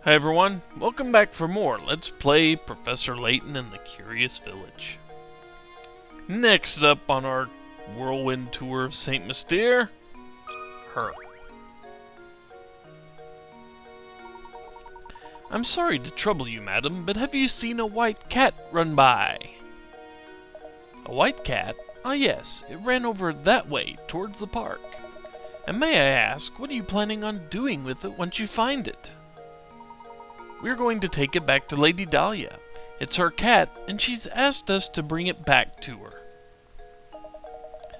Hi everyone, welcome back for more Let's Play Professor Layton and the Curious Village. Next up on our whirlwind tour of St. Mystere, her. I'm sorry to trouble you, madam, but have you seen a white cat run by? A white cat? Ah yes, it ran over that way, towards the park. And may I ask, what are you planning on doing with it once you find it? We're going to take it back to Lady Dahlia. It's her cat, and she's asked us to bring it back to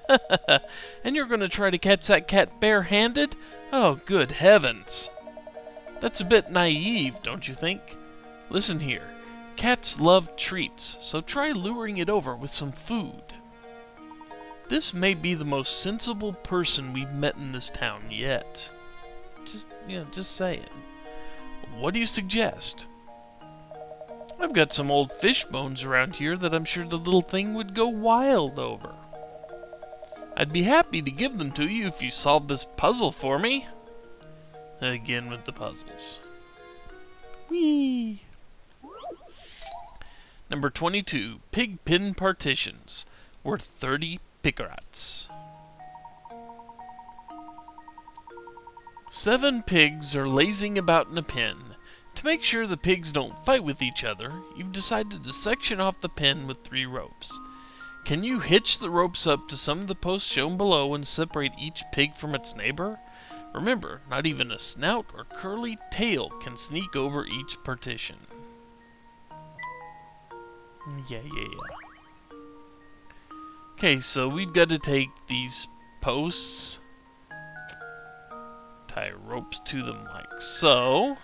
her. And you're going to try to catch that cat bare-handed? Oh, good heavens. That's a bit naive, don't you think? Listen here. Cats love treats, so try luring it over with some food. This may be the most sensible person we've met in this town yet. Just saying. What do you suggest? I've got some old fish bones around here that I'm sure the little thing would go wild over. I'd be happy to give them to you if you solve this puzzle for me. Again with the puzzles. Whee! Number 22, Pigpen Partitions, worth 30 picarats. 7 pigs are lazing about in a pen. To make sure the pigs don't fight with each other, you've decided to section off the pen with 3 ropes. Can you hitch the ropes up to some of the posts shown below and separate each pig from its neighbor? Remember, not even a snout or curly tail can sneak over each partition. Yeah. Okay, so we've got to take these posts, tie ropes to them like so.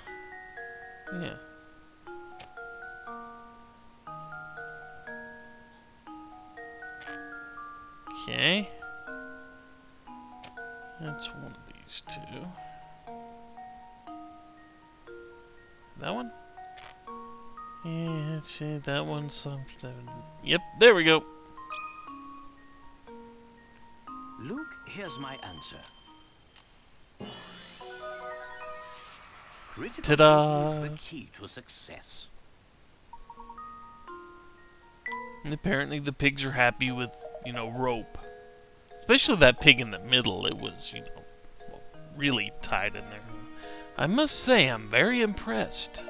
Yeah. Okay. That's one of these 2. That one? Yeah, let's see, that one's something. Yep, there we go. Luke, here's my answer. Critical Ta-da! thinking is the key to success. And apparently the pigs are happy with, rope. Especially that pig in the middle. It was, really tight in there. I must say, I'm very impressed.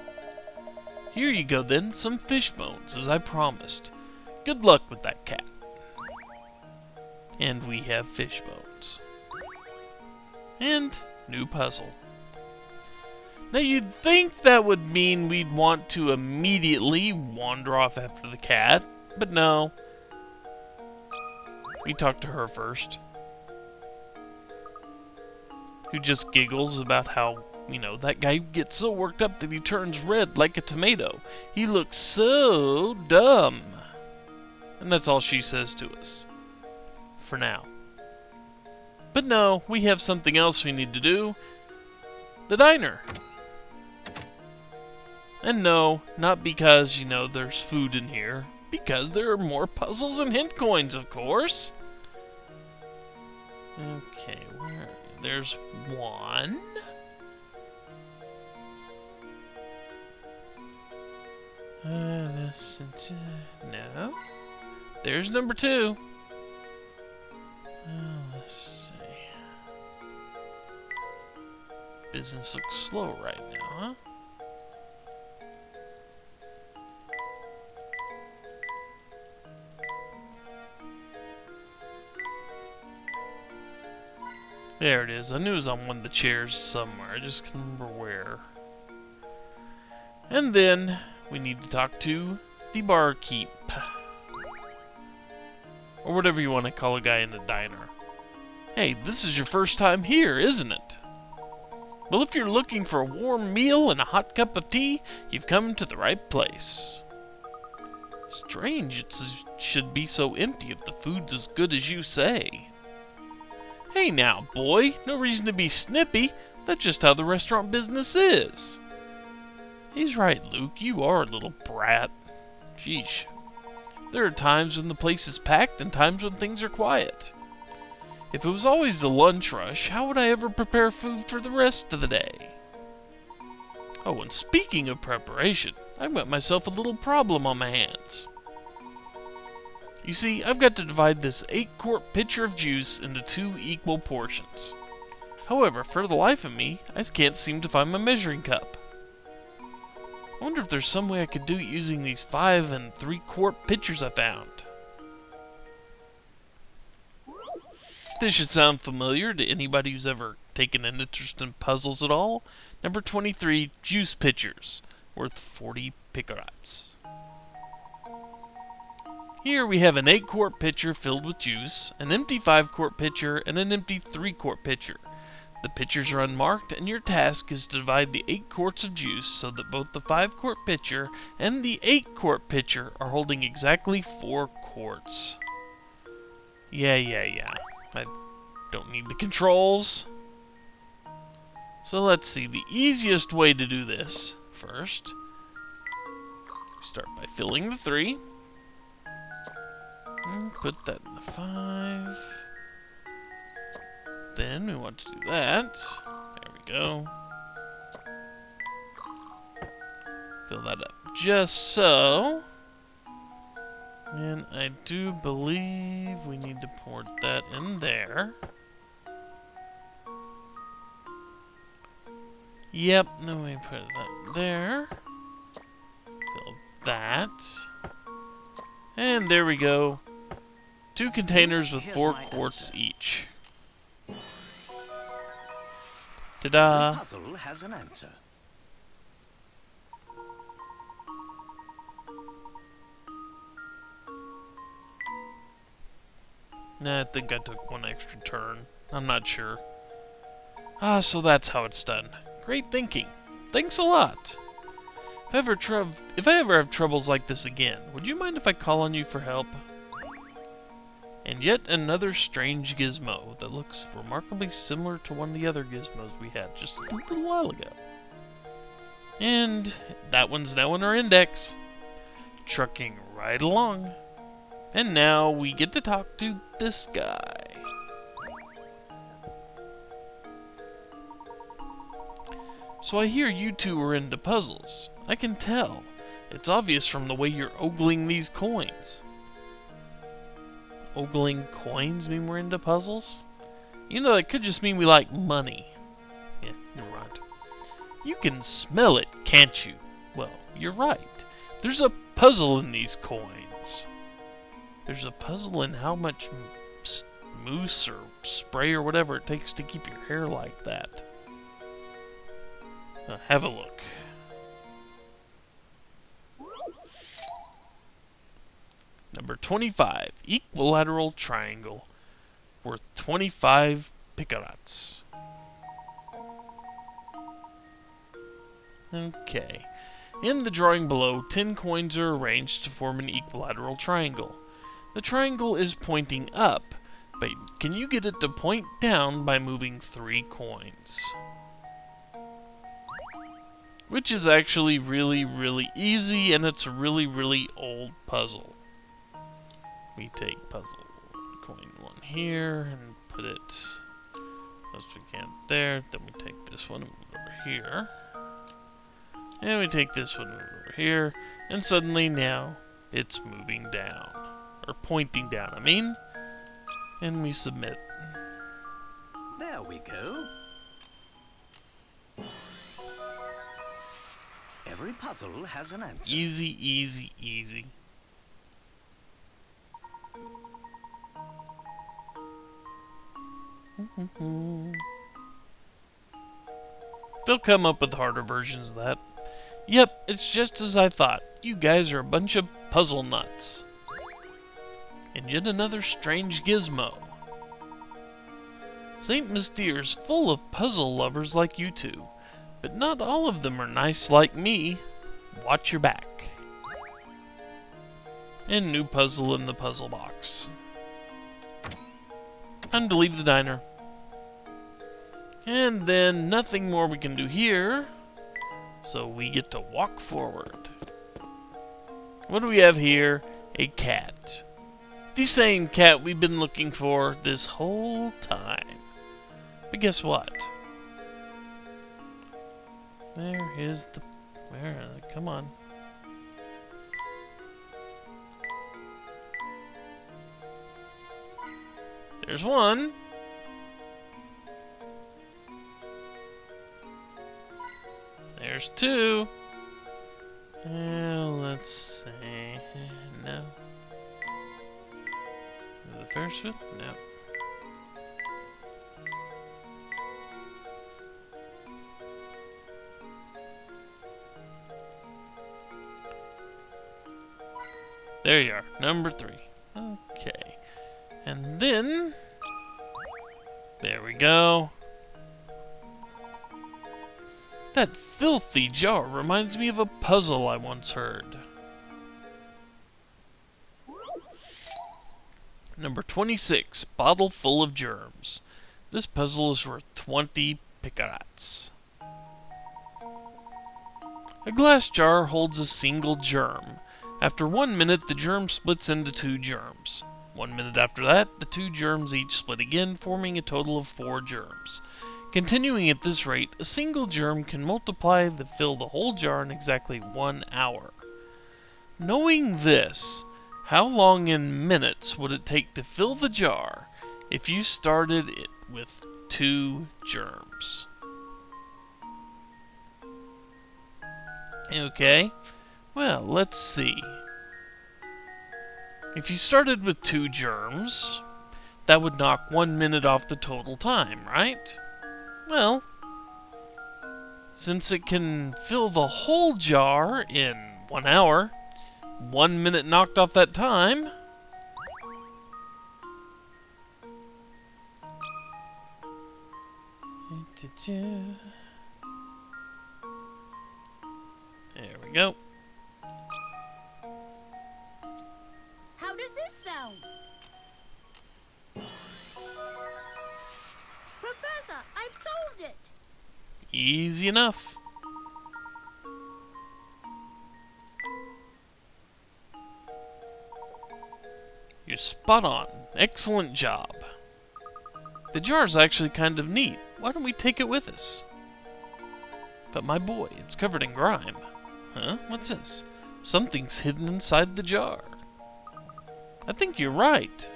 Here you go then, some fish bones, as I promised. Good luck with that cat. And we have fish bones. And new puzzle. Now you'd think that would mean we'd want to immediately wander off after the cat, but no. We talk to her first. Who just giggles about how, that guy gets so worked up that he turns red like a tomato. He looks so dumb. And that's all she says to us. For now. But no, we have something else we need to do. The diner. And no, not because, there's food in here. Because there are more puzzles and hint coins, of course. Okay, where? There's one. No. There's number 2. Let's see. Business looks slow right now, huh? There it is. I knew it was on one of the chairs somewhere. I just can't remember where. And then we need to talk to the barkeep. Or whatever you want to call a guy in the diner. Hey, this is your first time here, isn't it? Well, if you're looking for a warm meal and a hot cup of tea, you've come to the right place. Strange it should be so empty if the food's as good as you say. Hey now, boy, no reason to be snippy. That's just how the restaurant business is. He's right, Luke. You are a little brat. Sheesh. There are times when the place is packed and times when things are quiet. If it was always the lunch rush, how would I ever prepare food for the rest of the day? Oh, and speaking of preparation, I've got myself a little problem on my hands. You see, I've got to divide this 8-quart pitcher of juice into 2 equal portions. However, for the life of me, I can't seem to find my measuring cup. I wonder if there's some way I could do it using these 5 3/4 pitchers I found. This should sound familiar to anybody who's ever taken an interest in puzzles at all. Number 23, juice pitchers, worth 40 picarats. Here we have an 8-quart pitcher filled with juice, an empty 5-quart pitcher, and an empty 3-quart pitcher. The pitchers are unmarked, and your task is to divide the 8 quarts of juice so that both the 5-quart pitcher and the 8-quart pitcher are holding exactly 4 quarts. Yeah. I don't need the controls. So let's see, the easiest way to do this, first, we start by filling the 3. And put that in the 5. Then we want to do that. There we go. Fill that up just so. And I do believe we need to pour that in there. Yep, then we put that there. Fill that. And there we go. 2 containers with 4 quarts each. Ta-da! The puzzle has an answer. Nah, I think I took 1 extra turn. I'm not sure. So that's how it's done. Great thinking. Thanks a lot. If I ever have troubles like this again, would you mind if I call on you for help? And yet another strange gizmo that looks remarkably similar to one of the other gizmos we had just a little while ago. And that one's now in our index. Trucking right along. And now we get to talk to this guy. So I hear you two are into puzzles. I can tell. It's obvious from the way you're ogling these coins. Ogling coins mean we're into puzzles? You know, that could just mean we like money. Yeah, you're right. You can smell it, can't you? Well, you're right. There's a puzzle in these coins. There's a puzzle in how much mousse or spray or whatever it takes to keep your hair like that. Have a look. Number 25, Equilateral Triangle, worth 25 picarats. Okay. In the drawing below, 10 coins are arranged to form an equilateral triangle. The triangle is pointing up, but can you get it to point down by moving 3 coins? Which is actually really easy, and it's a really old puzzle. We take puzzle coin 1 here and put it as we can there. Then we take this one and move it over here. And we take this one and move it over here. And suddenly now it's moving down. Or pointing down, I mean. And we submit. There we go. Every puzzle has an answer. Easy. They'll come up with harder versions of that. Yep, it's just as I thought. You guys are a bunch of puzzle nuts. And yet another strange gizmo. St. Mystere's full of puzzle lovers like you two. But not all of them are nice like me. Watch your back. And new puzzle in the puzzle box. Time to leave the diner. And then nothing more we can do here. So we get to walk forward. What do we have here? A cat. The same cat we've been looking for this whole time. But guess what? Where is the... Where? Come on. There's one. There's two. Let's see. No. The first one? No. There you are, number 3. Okay. And then... There we go. That filthy jar reminds me of a puzzle I once heard. Number 26, Bottle Full of Germs. This puzzle is worth 20 picarats. A glass jar holds a single germ. After 1 minute, the germ splits into 2 germs. 1 minute after that, the 2 germs each split again, forming a total of 4 germs. Continuing at this rate, a single germ can multiply to fill the whole jar in exactly 1 hour. Knowing this, how long in minutes would it take to fill the jar if you started it with 2 germs? Okay, well, let's see. If you started with 2 germs, that would knock 1 minute off the total time, right? Well, since it can fill the whole jar in 1 hour, 1 minute knocked off that time. There we go. How does this sound? Professor, I've solved it! Easy enough. You're spot on. Excellent job. The jar's actually kind of neat. Why don't we take it with us? But my boy, it's covered in grime. Huh? What's this? Something's hidden inside the jar. I think you're right.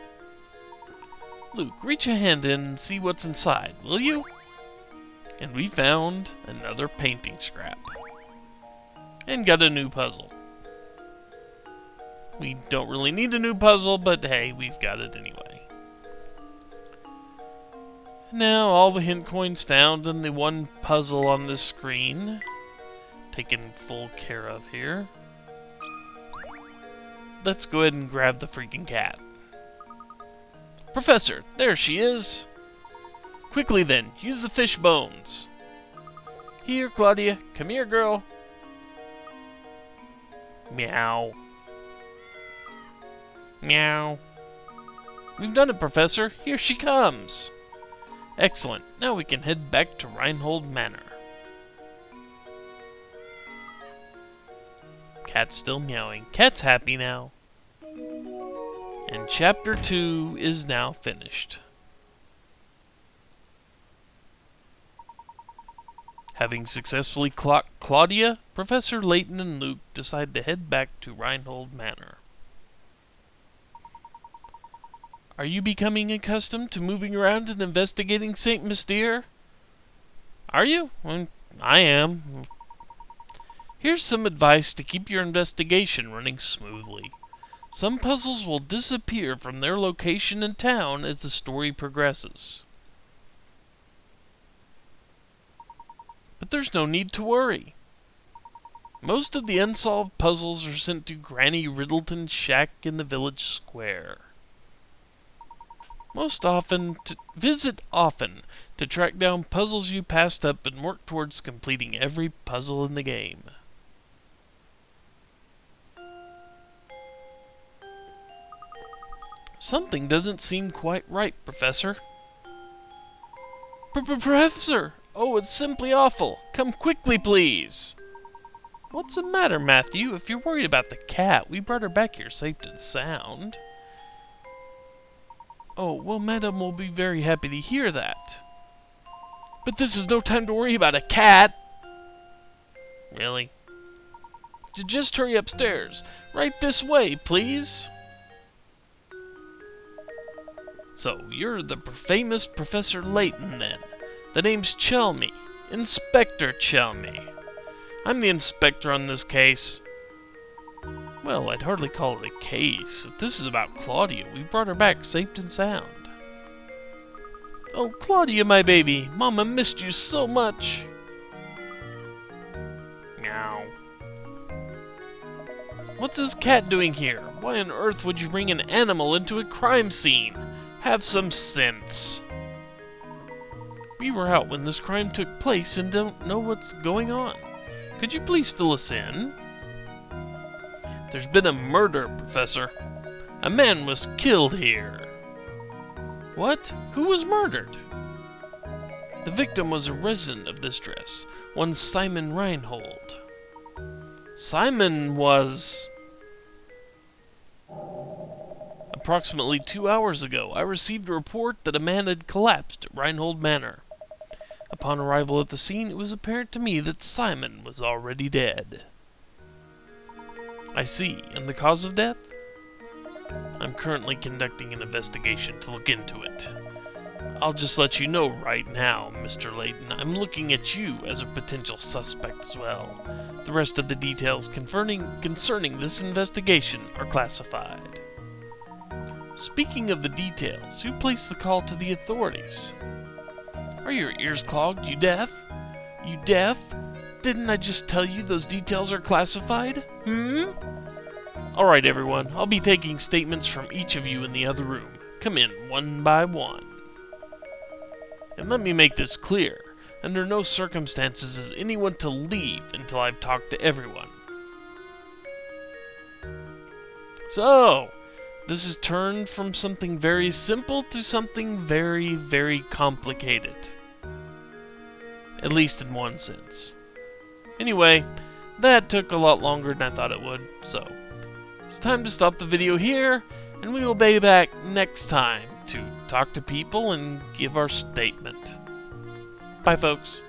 Luke, reach a hand in and see what's inside, will you? And we found another painting scrap. And got a new puzzle. We don't really need a new puzzle, but hey, we've got it anyway. Now, all the hint coins found in the one puzzle on this screen, taken full care of here. Let's go ahead and grab the freaking cat. Professor, there she is! Quickly then, use the fish bones. Here, Claudia, come here, girl. Meow. Meow. We've done it, Professor. Here she comes. Excellent. Now we can head back to Reinhold Manor. Cat's still meowing. Cat's happy now. And Chapter 2 is now finished. Having successfully clocked Claudia, Professor Layton and Luke decide to head back to Reinhold Manor. Are you becoming accustomed to moving around and investigating St. Mystere? Are you? Well, I am. Here's some advice to keep your investigation running smoothly. Some puzzles will disappear from their location in town as the story progresses. But there's no need to worry. Most of the unsolved puzzles are sent to Granny Riddleton's shack in the village square. Visit often to track down puzzles you passed up and work towards completing every puzzle in the game. Something doesn't seem quite right, Professor. Professor! Oh, it's simply awful. Come quickly, please. What's the matter, Matthew? If you're worried about the cat, we brought her back here safe and sound. Oh, well, Madam will be very happy to hear that. But this is no time to worry about a cat. Really? Just hurry upstairs. Right this way, please. So, you're the famous Professor Layton, then. The name's Chelmey. Inspector Chelmey. I'm the inspector on this case. Well, I'd hardly call it a case. If this is about Claudia, we brought her back safe and sound. Oh, Claudia, my baby. Mama missed you so much. Meow. What's this cat doing here? Why on earth would you bring an animal into a crime scene? Have some sense. We were out when this crime took place and don't know what's going on. Could you please fill us in? There's been a murder, Professor. A man was killed here. What? Who was murdered? The victim was a resident of this dress, one Simon Reinhold. Simon was... Approximately 2 hours ago, I received a report that a man had collapsed at Reinhold Manor. Upon arrival at the scene, it was apparent to me that Simon was already dead. I see. And the cause of death? I'm currently conducting an investigation to look into it. I'll just let you know right now, Mr. Layton, I'm looking at you as a potential suspect as well. The rest of the details concerning this investigation are classified. Speaking of the details, who placed the call to the authorities? Are your ears clogged, you deaf? You deaf? Didn't I just tell you those details are classified? Alright everyone, I'll be taking statements from each of you in the other room. Come in one by one. And let me make this clear. Under no circumstances is anyone to leave until I've talked to everyone. So, this has turned from something very simple to something very, very complicated. At least in one sense. Anyway, that took a lot longer than I thought it would, so it's time to stop the video here, and we will be back next time to talk to people and give our statement. Bye, folks.